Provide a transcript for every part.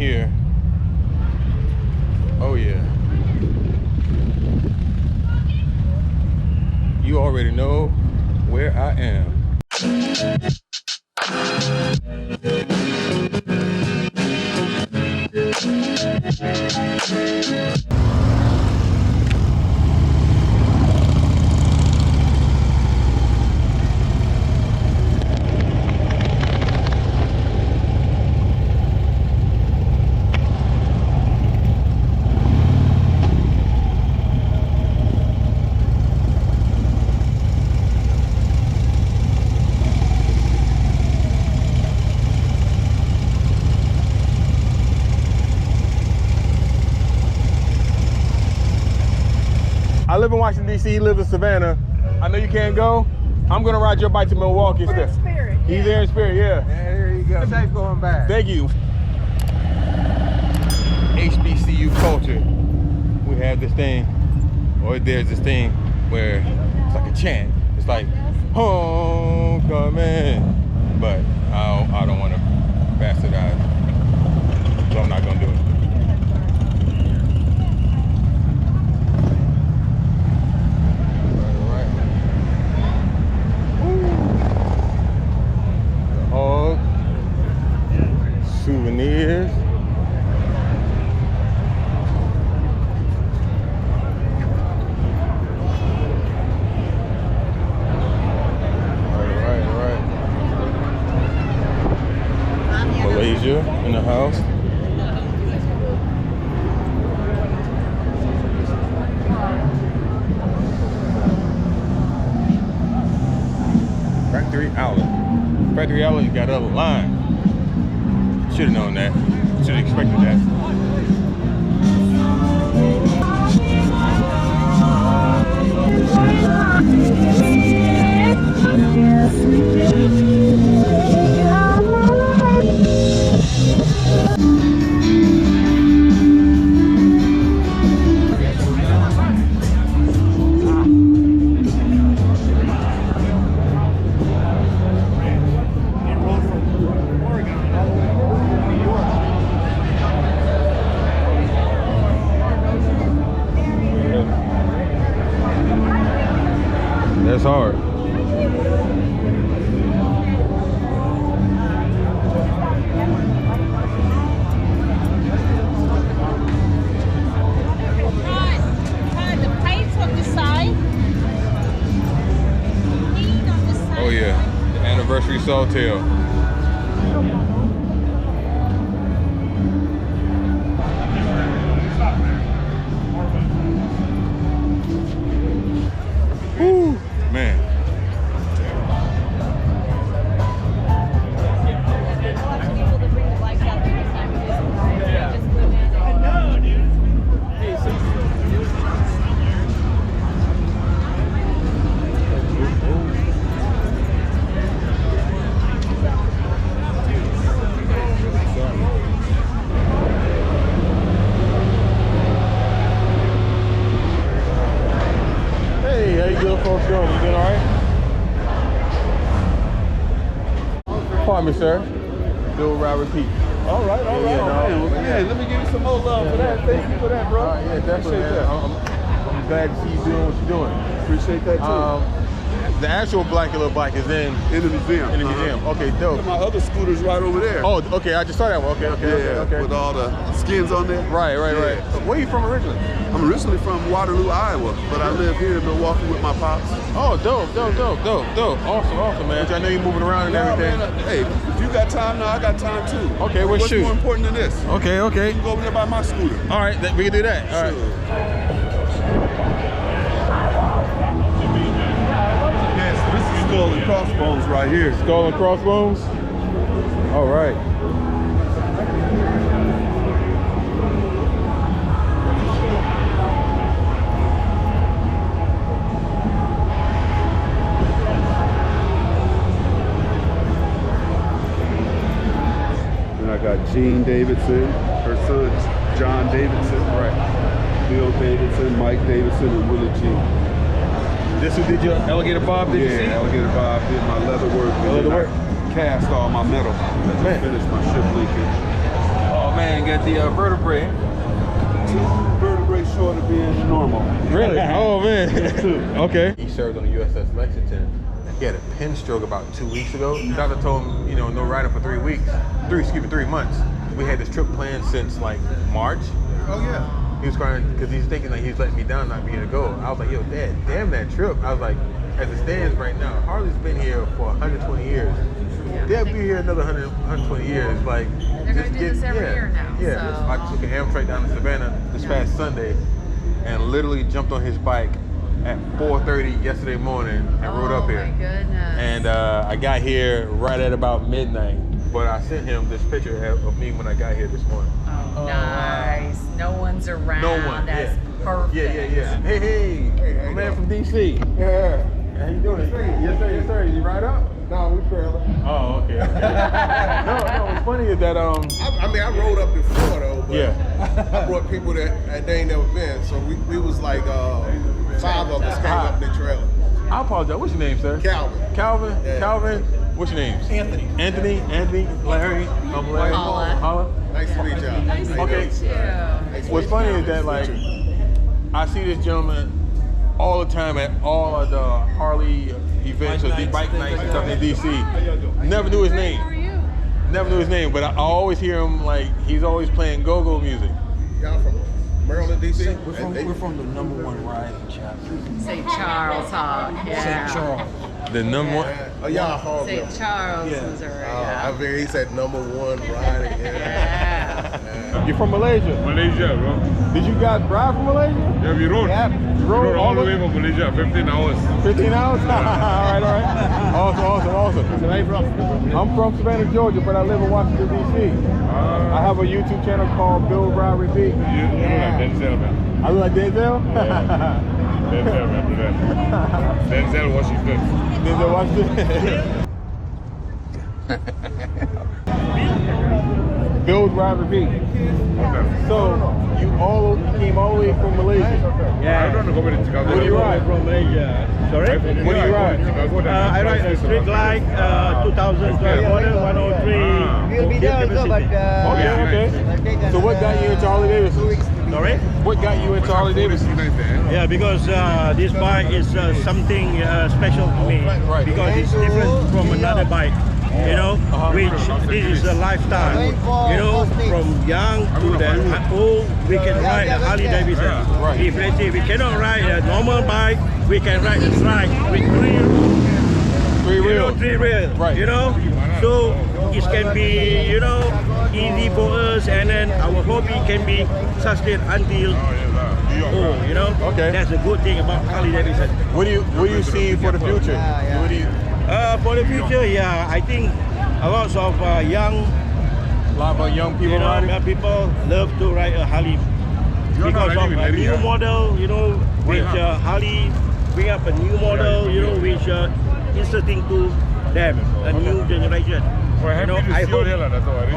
here. Oh yeah. You already know where I am. I live in Washington, D.C., he lives in Savannah. I know you can't go. I'm gonna ride your bike to Milwaukee instead. Spirit. He's there in spirit, yeah. Yeah, there you go. Safe going back. Thank you. HBCU culture. We have this thing, or there's this thing where it's like a chant. It's like, homecoming. But I don't want to bastardize, so I'm not gonna do it. Souvenirs. All right. Malaysia in the house. Factory outlet. Factory outlet, you got other line. Should have known that. Should have expected that. That's hard. The plates on the side. Oh yeah, the anniversary sawtail. Woo, man. Hey, how you doing, folks? You doing all right? Pardon me, sir. Do ride repeat. All right. Yeah, Let me give you some more love for that. Thank you for that, bro. Yeah, definitely. Appreciate that. I'm glad to see you doing what you're doing. Appreciate that too. The actual black yellow bike is in in the museum. the museum. Okay, dope. My other scooter's right over there. Oh, okay. I just saw that one. Okay. With all the skins on there. Right. Where you from originally? I'm originally from Waterloo, Iowa, but I live here in Milwaukee with my pops. Oh, dope. Awesome, man. I know you're moving around and everything. Man, hey, if you got time now, I got time too. Okay, well, What's shoot. more important than this? Okay. You can go over there by my scooter. All right, we can do that. All right. Sure. Yes, this is Skull and Crossbones right here. Skull and Crossbones? All right. And I got Jean Davidson, her son John Davidson, Right. Bill Davidson, Mike Davidson, and Willie G. This who did your alligator bob, did you see? Yeah, Alligator Bob did my leather work. Leather work. Cast all my metal. Man. Finished my ship linkage. Oh, my man got the vertebrae. 2 vertebrae short of being normal. Really? Oh man. Two. Okay. He served on the USS Lexington. He had a pen stroke about 2 weeks ago. The doctor told him, you know, no riding for 3 weeks. 3 months. We had this trip planned since like March. Oh yeah. He was crying because he's thinking like he's letting me down, not being able to go. I was like, yo, Dad, damn that trip. I was like, as it stands right now, Harley's been here for 120 years. They'll be here another 120 years. Like, they're going to do this every year now. Yeah, So. I took an Amtrak down to Savannah this past Sunday and literally jumped on his bike at 4:30 yesterday morning and rode up here. Oh my goodness. And I got here right at about midnight. But I sent him this picture of me when I got here this morning. Oh, nice. No one's around. No one. That's perfect. Yeah. Hey, my man from DC. Yeah. How you doing? Yes, sir. You ride up? No, we fairly. Oh, okay. No, what's funny is that I mean, I rode up before though, but yeah. I brought people that they ain't never been. So we was like 5 of us came up the trailer. I apologize. What's your name, sir? Calvin. Yeah. Calvin. What's your names? Anthony. Anthony, Larry, I'm Larry. Paula. Nice to meet y'all. Nice to Okay. meet you. Nice to What's meet funny you. is that like I see this gentleman all the time at all of the Harley events or the bike nights and stuff in DC. Never knew his name. Never knew his name, but I always hear him like he's always playing go-go music. Y'all from Maryland, DC? We're from the #1 riding chapter. St. Charles Hall. Yeah. St. Charles. The number one. Oh, y'all hard. St. Charles, Yeah. Missouri. I mean, he said #1 riding. Yeah. You're from Malaysia. Malaysia, bro. Did you guys drive from Malaysia? Yeah, we rode. You rode all the way from Malaysia, 15 hours. 15 hours? all right. Awesome. So where you from? I'm from Savannah, Georgia, but I live in Washington, D.C. I have a YouTube channel called Build, Ride, Repeat. You look like Denzel, man. I look like Denzel? Denzel, man, brother. Denzel Washington. Denzel Washington? Build, Ride, Repeat. So, you came all the way from Malaysia? I don't know about Chicago. Where do you ride? From Malaysia. Sorry? Where do you ride? Chicago, I ride a street like 2012 model 103. We'll be there also, but Okay. So what got you into Harley-Davidson? Sorry? What got you into Harley-Davidson? Yeah, because this bike is something special to me. Right. Because it's different from another bike. You know, which this is a lifetime. You know, from young to the old, we can ride a Harley-Davidson. Right. If let's say we cannot ride a normal bike, we can ride a trike with three wheels. Right. You know, so it can be, you know, easy for us, and then our hobby can be sustained until old. You know, Okay. That's a good thing about Harley-Davidson. What do you see for the future? What do you? For the future, yeah, I think a lot of A lot of young people you know, riding. young people love to ride a Harley because of a new model, you know, which Harley bring up a new model, you know, which interesting to them, a new generation. You know, I hope, you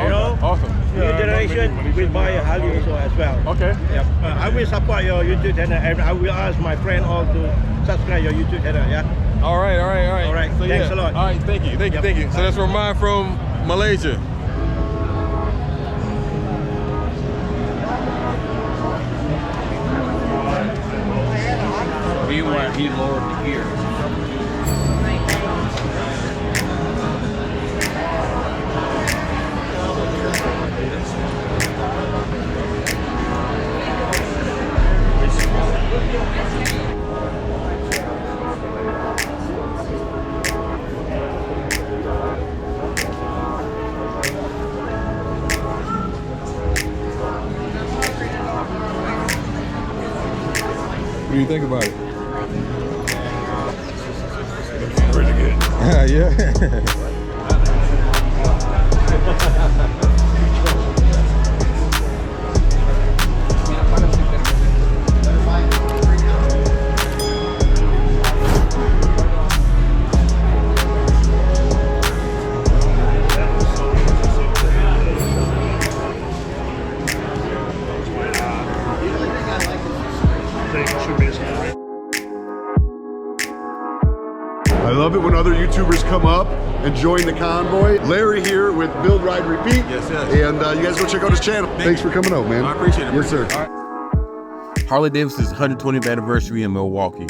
know, Awesome. new generation will buy a Harley also as well. Okay. Yep. I will support your YouTube channel, and I will ask my friend all to subscribe your YouTube channel. Yeah. All right. All right, So, thanks a lot. All right, thank you. So that's from mine from Malaysia. Meanwhile, he lowered the gear. What do you think about it? Pretty good. Yeah. I love it when other YouTubers come up and join the convoy. Larry here with Build, Ride, Repeat. Yes, yes. And you guys go check out his channel. Thanks for coming out, man. I appreciate it. Yes, sir. Harley-Davidson's 120th anniversary in Milwaukee.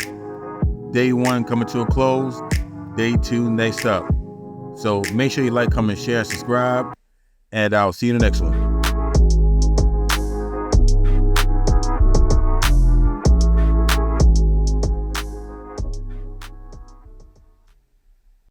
Day 1 coming to a close. Day 2 next up. So make sure you like, comment, share, subscribe, and I'll see you in the next one.